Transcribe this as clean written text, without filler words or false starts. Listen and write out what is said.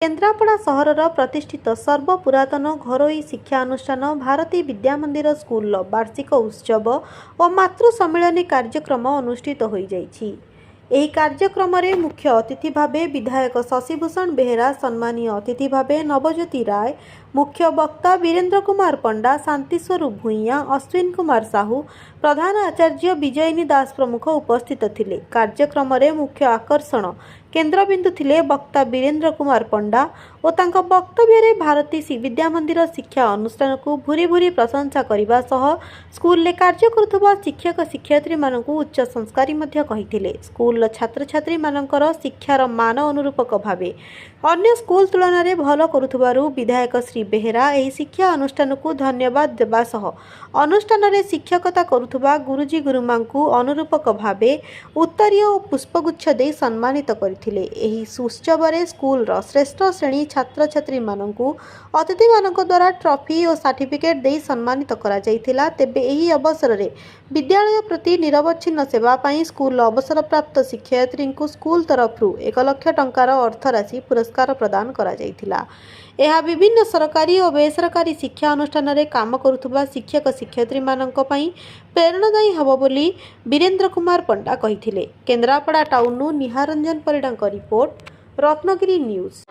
केन्द्रापड़ा सहरर प्रतिष्ठित सर्वपुरातन घरोई शिक्षा अनुष्ठान भारती विद्यामंदिर स्कूल वार्षिक उत्सव और मातृ सम्मेलन कार्यक्रम अनुष्ठित हो जाइछि। एही कार्यक्रम रे मुख्य अतिथि भावे विधायक शशिभूषण बेहेरा, सम्मानीय अतिथि भावे नवज्योति राय, मुख्य वक्ता वीरेन्द्र कुमार पंडा, शांतिस्वरूप भूइया, अश्विन कुमार साहू, प्रधान आचार्य विजयिनी दास प्रमुख उपस्थित थिले। कार्यक्रम रे मुख्य आकर्षण केन्द्रबिंदु थिले वक्ता वीरेन्द्र कुमार पंडा और तांका वक्तव्य रे भारती विद्यामंदिर शिक्षा अनुष्ठान को भूरी भूरी प्रशंसा करने सह स्कूल ले कार्य करुवा शिक्षक शिक्षयित्री मानकु उच्च संस्कारी मध्य कहिथिले। स्कूल छात्र छात्री मानकर शिक्षार मान अनुरूपक भावे अन्य स्कूल तुलन में भल करुथुबारु विधायक श्री बेहेरा एही शिक्षा अनुष्ठान को धन्यवाद देवा सह अनुष्ठान में शिक्षकता करुथुबा गुरुजी गुरुमांकु अनुरूपक भावे उत्तरीय और पुष्पगुच्छ दे सम्मानित करथिले। एही उत्सव रे स्कूल रो श्रेष्ठ श्रेणी छात्र छात्री मानकु अतिथि मानक द्वारा ट्रॉफी और सर्टिफिकेट दे सम्मानित करा जायथिला। तेबे एही अवसर रे विद्यालय प्रति निरवच्छिन्न सेवा पाई स्कूल अवसर प्राप्त शिक्षयित्री को स्कूल तरफ 1 लाख टंकार अर्थ राशि पुरस्कार प्रदान करा जायथिला। यह विभिन्न सरकारी और बेसरकारी शिक्षा अनुष्ठान रे काम करुथुबा शिक्षक शिक्षयित्री मानक पई प्रेरणादायी हबो बोली वीरेन्द्र कुमार पंडा कहिथिले। केन्द्रापड़ा टाउन निहारंजन परिडांक रिपोर्ट, रत्नगिरी न्यूज।